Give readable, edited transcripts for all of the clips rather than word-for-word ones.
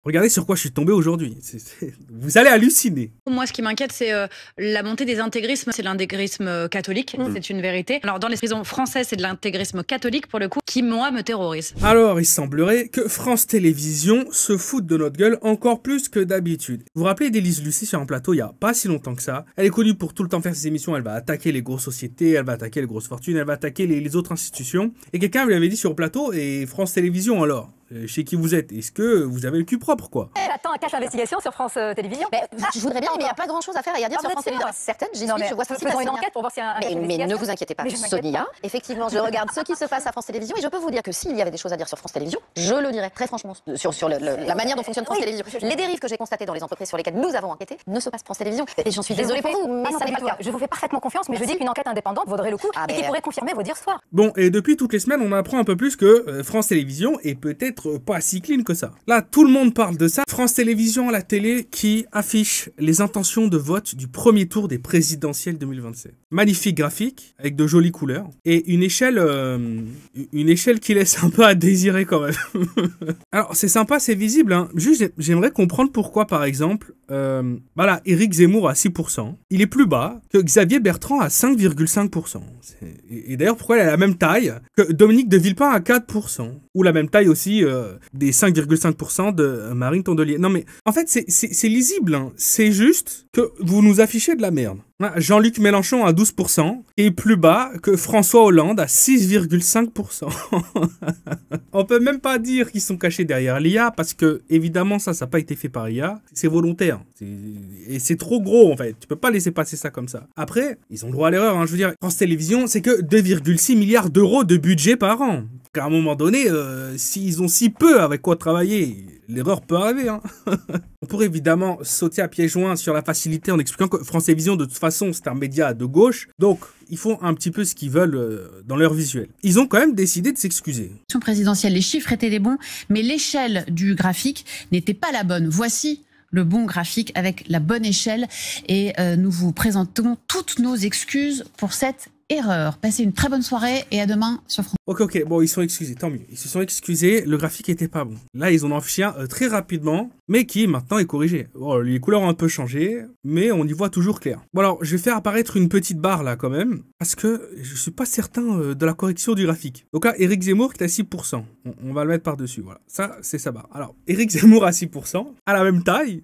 Regardez sur quoi je suis tombé aujourd'hui. Vous allez halluciner. Moi, ce qui m'inquiète, c'est la montée des intégrismes. C'est l'intégrisme catholique, c'est une vérité. Alors, dans les prisons françaises, c'est de l'intégrisme catholique, pour le coup, qui, moi, me terrorise. Alors, il semblerait que France Télévisions se foute de notre gueule encore plus que d'habitude. Vous vous rappelez d'Élise Lucet sur un plateau il y a pas si longtemps que ça? Elle est connue pour tout le temps faire ses émissions, elle va attaquer les grosses sociétés, elle va attaquer les grosses fortunes, elle va attaquer les autres institutions. Et quelqu'un lui avait dit sur le plateau, et France Télévisions alors? Chez qui vous êtes? Est-ce que vous avez le cul propre, quoi? Attends, un cache investigation sur France Télévisions. Je voudrais bien, mais il n'y a pas grand-chose à faire et à dire sur France Télévisions. Certaines, j'y suis, je vois ce qui se passe. Une enquête pour voir s'il y a un mais ne vous inquiétez pas, Sonia. Effectivement, je regarde ce qui se passe à France Télévisions et je peux vous dire que s'il y avait des choses à dire sur France Télévisions, je le dirais très franchement sur la manière dont fonctionne France Télévisions. Les dérives que j'ai constatées dans les entreprises sur lesquelles nous avons enquêté ne se passent France Télévisions. Et j'en suis désolée pour vous, mais ça n'est pas le cas. Je vous fais parfaitement confiance, mais je dis qu'une enquête indépendante vaudrait le coup et qui pourrait confirmer vos dires ce soir. Bon, et depuis toutes les semaines, on apprend un peu plus que France Télévisions est peut-être pas si clean que ça. Là, tout le monde parle de ça. France Télévisions, la télé qui affiche les intentions de vote du premier tour des présidentielles 2027. Magnifique graphique, avec de jolies couleurs, et une échelle qui laisse un peu à désirer quand même. Alors, c'est sympa, c'est visible, hein. Juste, j'aimerais comprendre pourquoi, par exemple, voilà, Éric Zemmour à 6%, il est plus bas que Xavier Bertrand à 5,5%. Et d'ailleurs, pourquoi il a la même taille que Dominique de Villepin à 4%, ou la même taille aussi des 5,5% de Marine Tondelier. Non mais, en fait, c'est lisible, hein. C'est juste que vous nous affichez de la merde. Jean-Luc Mélenchon à 12% est plus bas que François Hollande à 6,5%. On peut même pas dire qu'ils sont cachés derrière l'IA parce que, évidemment, ça n'a pas été fait par IA. C'est volontaire. Et c'est trop gros, en fait. Tu peux pas laisser passer ça comme ça. Après, ils ont le droit à l'erreur, hein. Je veux dire, France Télévisions, c'est que 2,6 milliards d'euros de budget par an. Qu'à un moment donné, s'ils ont si peu avec quoi travailler, l'erreur peut arriver, hein. On pourrait évidemment sauter à pieds joints sur la facilité en expliquant que France Télévisions, de toute façon, c'est un média de gauche. Donc, ils font un petit peu ce qu'ils veulent dans leur visuel. Ils ont quand même décidé de s'excuser. Présidentielle, les chiffres étaient les bons, mais l'échelle du graphique n'était pas la bonne. Voici le bon graphique avec la bonne échelle et nous vous présentons toutes nos excuses pour cette erreur. Passez une très bonne soirée et à demain sur France. Ok, bon, ils sont excusés, tant mieux. Ils se sont excusés, le graphique était pas bon. Là, ils en ont affiché un très rapidement, mais qui maintenant est corrigé. Bon, les couleurs ont un peu changé, mais on y voit toujours clair. Bon alors, je vais faire apparaître une petite barre là quand même, parce que je suis pas certain de la correction du graphique. Donc là, Éric Zemmour qui est à 6%. On va le mettre par-dessus, voilà. Ça, c'est sa barre. Alors, Éric Zemmour à 6%, à la même taille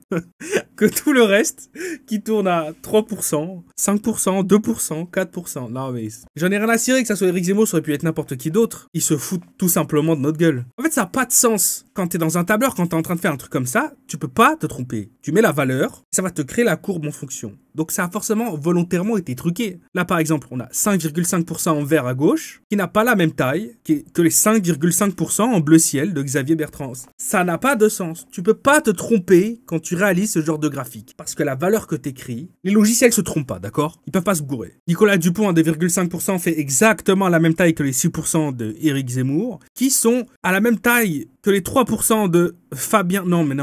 que tout le reste, qui tourne à 3%, 5%, 2%, 4%. Non, mais j'en ai rien à cirer que ça soit Éric Zemmour, ça aurait pu être n'importe qui d'autre. Ils se foutent tout simplement de notre gueule. En fait, ça n'a pas de sens. Quand t'es dans un tableur, quand t'es en train de faire un truc comme ça, tu peux pas te tromper. Tu mets la valeur, ça va te créer la courbe en fonction. Donc ça a forcément volontairement été truqué. Là, par exemple, on a 5,5% en vert à gauche, qui n'a pas la même taille que les 5,5% en bleu ciel de Xavier Bertrand. Ça n'a pas de sens. Tu peux pas te tromper quand tu réalises ce genre de graphique. Parce que la valeur que t'écris, les logiciels se trompent pas, d'accord? Ils peuvent pas se gourer. Nicolas Dupont à 2,5% fait exactement la même taille que les 6% de Éric Zemmour, qui sont à la même taille que les 3% de Fabien... Non. Mais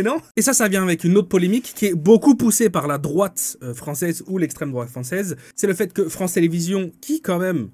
non. Et ça vient avec une autre polémique qui est beaucoup poussée par la droite française ou l'extrême droite française. C'est le fait que France Télévisions, qui quand même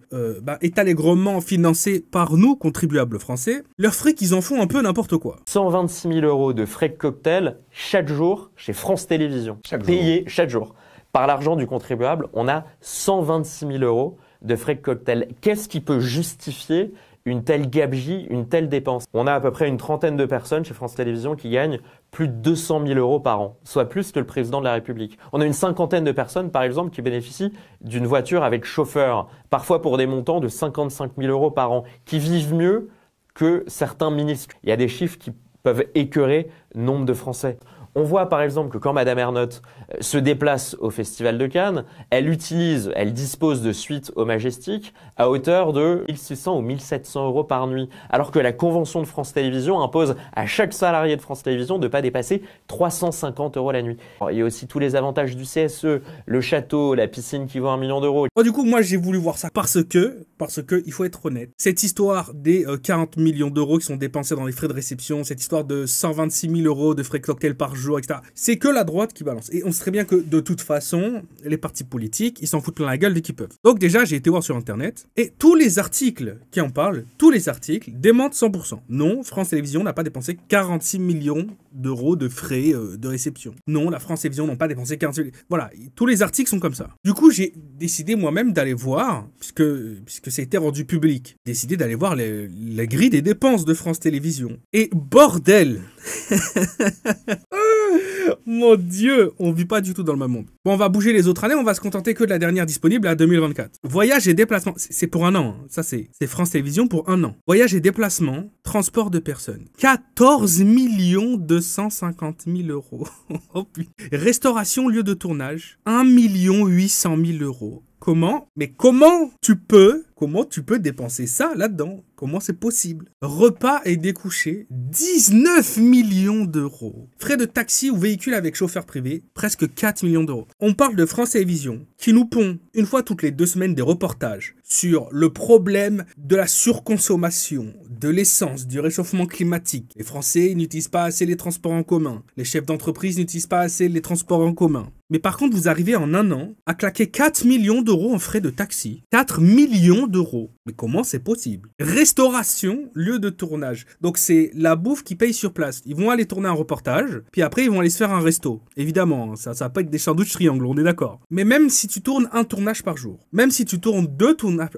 est allègrement financée par nous, contribuables français, leurs fric, ils en font un peu n'importe quoi. 126 000 euros de frais de cocktail chaque jour chez France Télévisions. Payés chaque jour. Par l'argent du contribuable, on a 126 000 euros de frais de cocktail. Qu'est-ce qui peut justifier une telle gabegie, une telle dépense? On a à peu près une trentaine de personnes chez France Télévisions qui gagnent plus de 200 000 euros par an, soit plus que le président de la République. On a une cinquantaine de personnes, par exemple, qui bénéficient d'une voiture avec chauffeur, parfois pour des montants de 55 000 euros par an, qui vivent mieux que certains ministres. Il y a des chiffres qui peuvent écœurer nombre de Français. On voit par exemple que quand Madame Ernotte se déplace au Festival de Cannes, elle dispose de suites au Majestic à hauteur de 1600 ou 1700 euros par nuit. Alors que la convention de France Télévisions impose à chaque salarié de France Télévisions de ne pas dépasser 350 euros la nuit. Alors, il y a aussi tous les avantages du CSE, le château, la piscine qui vaut 1 million d'euros. Du coup, moi j'ai voulu voir ça parce que parce que il faut être honnête. Cette histoire des 40 millions d'euros qui sont dépensés dans les frais de réception, cette histoire de 126 000 euros de frais cocktail par jour, etc. C'est que la droite qui balance. Et on sait très bien que de toute façon, les partis politiques, ils s'en foutent plein la gueule dès qu'ils peuvent. Donc déjà, j'ai été voir sur Internet et tous les articles qui en parlent, tous les articles démentent 100%. Non, France Télévisions n'a pas dépensé 46 millions d'euros de frais de réception. Non, la France Télévisions n'ont pas dépensé 46 millions. Voilà, tous les articles sont comme ça. Du coup, j'ai décidé moi-même d'aller voir, puisque ça a été rendu public, décidé d'aller voir la grille des dépenses de France Télévisions. Et bordel mon Dieu, on vit pas du tout dans le même monde. Bon, on va bouger les autres années, on va se contenter que de la dernière disponible à 2024. Voyage et déplacement, c'est pour un an, hein. Ça c'est France Télévisions pour un an. Voyage et déplacement, transport de personnes. 14 250 000 euros. Oh, putain. Restauration, lieu de tournage, 1 800 000 euros. Comment? Mais comment tu peux dépenser ça là-dedans? Comment c'est possible? Repas et découchés, 19 millions d'euros. Frais de taxi ou véhicule avec chauffeur privé, presque 4 millions d'euros. On parle de France Télévisions qui nous pond une fois toutes les 2 semaines des reportages sur le problème de la surconsommation, de l'essence, du réchauffement climatique. Les Français n'utilisent pas assez les transports en commun. Les chefs d'entreprise n'utilisent pas assez les transports en commun. Mais par contre, vous arrivez en un an à claquer 4 millions d'euros en frais de taxi. 4 millions d'euros. Mais comment c'est possible? Restauration, lieu de tournage. Donc c'est la bouffe qui paye sur place. Ils vont aller tourner un reportage, puis après ils vont aller se faire un resto. Évidemment, ça va pas être des sandwichs triangles, on est d'accord. Mais même si tu tournes un tournage par jour, même si tu tournes 2 tournages,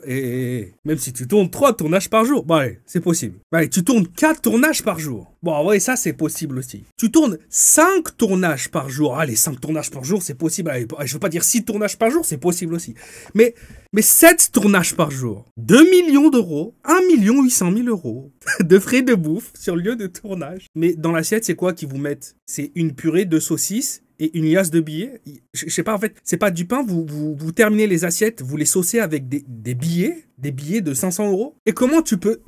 même si tu tournes 3 tournages par jour, bah allez, c'est possible. Bah allez, tu tournes 4 tournages par jour. Bon, ouais, ça c'est possible aussi. Tu tournes 5 tournages par jour. Allez, 5 tournages par jour, c'est possible. Allez, je veux pas dire 6 tournages par jour, c'est possible aussi. Mais 7 tournages par jour, 2 millions d'euros, 1 800 000 euros de frais de bouffe sur lieu de tournage. Mais dans l'assiette, c'est quoi qu'ils vous mettent? C'est une purée de saucisses et une liasse de billets. Je sais pas, en fait, c'est pas du pain, vous terminez les assiettes, vous les saucez avec des billets de 500 euros. Et comment tu peux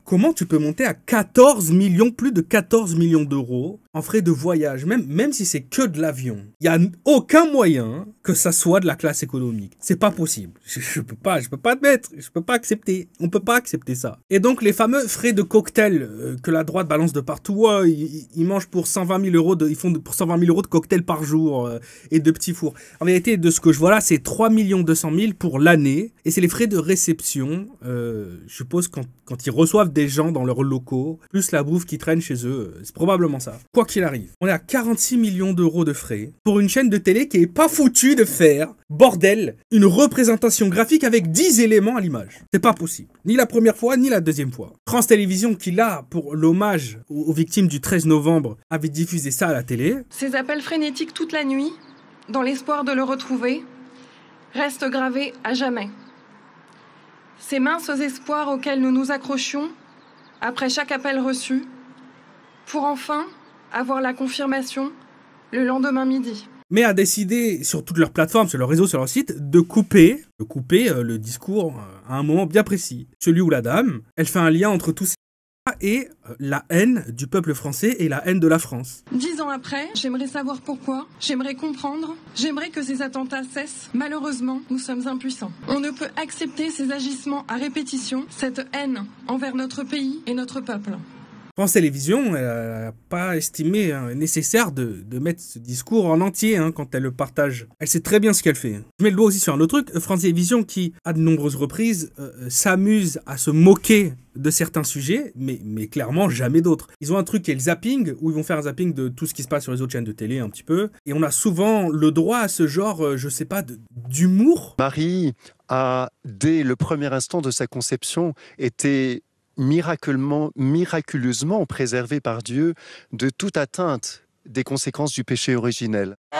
monter à 14 millions, plus de 14 millions d'euros en frais de voyage, même si c'est que de l'avion. Il y a aucun moyen que ça soit de la classe économique. C'est pas possible. Je peux pas admettre, je peux pas accepter. On peut pas accepter ça. Et donc les fameux frais de cocktail que la droite balance de partout, ils mangent pour 120 000 euros pour 120 000 euros de cocktail par jour et de petits fours. En vérité, de ce que je vois là, c'est 3 200 000 pour l'année et c'est les frais de réception. Je suppose quand ils reçoivent des gens dans leurs locaux, plus la bouffe qui traîne chez eux, c'est probablement ça. Quoi qu'il arrive, on est à 46 millions d'euros de frais pour une chaîne de télé qui est pas foutue de faire, bordel, une représentation graphique avec 10 éléments à l'image. C'est pas possible. Ni la première fois, ni la deuxième fois. France Télévisions, qui là, pour l'hommage aux victimes du 13 novembre, avait diffusé ça à la télé. Ces appels frénétiques toute la nuit, dans l'espoir de le retrouver, restent gravés à jamais. Ces minces espoirs auxquels nous nous accrochions, après chaque appel reçu, pour enfin avoir la confirmation le lendemain midi. Mais a décidé, sur toutes leurs plateformes, sur leurs réseaux, sur leur site, de couper le discours à un moment bien précis. Celui où la dame, elle fait un lien entre tous ces et la haine du peuple français et la haine de la France. 10 ans après, j'aimerais savoir pourquoi, j'aimerais comprendre, j'aimerais que ces attentats cessent. Malheureusement, nous sommes impuissants. On ne peut accepter ces agissements à répétition, cette haine envers notre pays et notre peuple. France Télévisions n'a pas estimé nécessaire de mettre ce discours en entier quand elle le partage. Elle sait très bien ce qu'elle fait. Je mets le doigt aussi sur un autre truc. France Télévisions qui, à de nombreuses reprises, s'amuse à se moquer de certains sujets, mais clairement jamais d'autres. Ils ont un truc qui est le zapping, où ils vont faire un zapping de tout ce qui se passe sur les autres chaînes de télé un petit peu. Et on a souvent le droit à ce genre, je sais pas, d'humour. Marie a, dès le premier instant de sa conception, été miraculeusement préservé par Dieu de toute atteinte des conséquences du péché originel. Je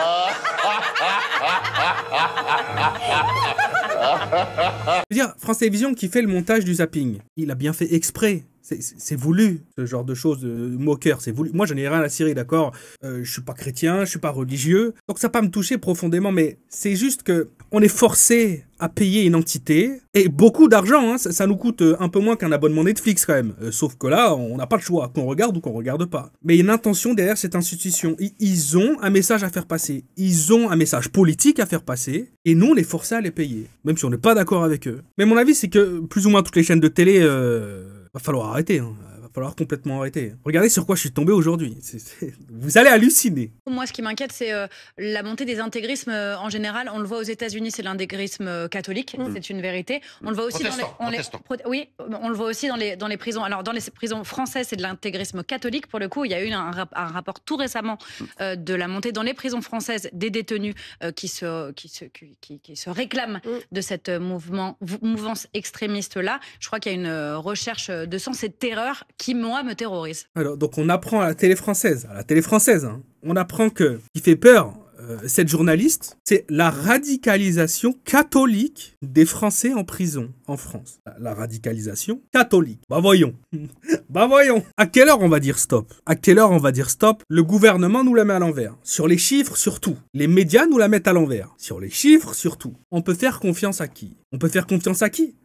veux dire, France Télévisions qui fait le montage du zapping, il a bien fait exprès C'est voulu, ce genre de choses, moqueur, c'est voulu. Moi, j'en ai rien à cirer, d'accord. Je suis pas chrétien, je suis pas religieux, donc ça va pas me toucher profondément, mais c'est juste que on est forcé à payer une entité, et beaucoup d'argent, hein, ça nous coûte un peu moins qu'un abonnement Netflix quand même. Sauf que là, on n'a pas le choix, qu'on regarde ou qu'on regarde pas. Mais il y a une intention derrière cette institution. Ils ont un message à faire passer, ils ont un message politique à faire passer, et nous, on est forcé à les payer, même si on n'est pas d'accord avec eux. Mais mon avis, c'est que plus ou moins toutes les chaînes de télé, va falloir arrêter, hein. Va falloir complètement arrêter. Regardez sur quoi je suis tombé aujourd'hui. Vous allez halluciner. Moi, ce qui m'inquiète, c'est la montée des intégrismes en général. On le voit aux États-Unis, c'est l'intégrisme catholique, c'est une vérité. On le voit aussi oui, on le voit aussi dans les prisons. Alors, dans les prisons françaises, c'est de l'intégrisme catholique. Pour le coup, il y a eu un rapport tout récemment de la montée dans les prisons françaises des détenus qui se réclament de cette mouvance extrémiste-là. Je crois qu'il y a une recherche de sens et de terreur qui, moi, me terrorise. Alors, donc on apprend à la télé française, hein, on apprend que ce qui fait peur, cette journaliste, c'est la radicalisation catholique des Français en prison en France. La radicalisation catholique. Bah voyons. Bah voyons. À quelle heure on va dire stop? À quelle heure on va dire stop? Le gouvernement nous la met à l'envers. Sur les chiffres, surtout. Les médias nous la mettent à l'envers. Sur les chiffres, surtout. On peut faire confiance à qui? On peut faire confiance à qui?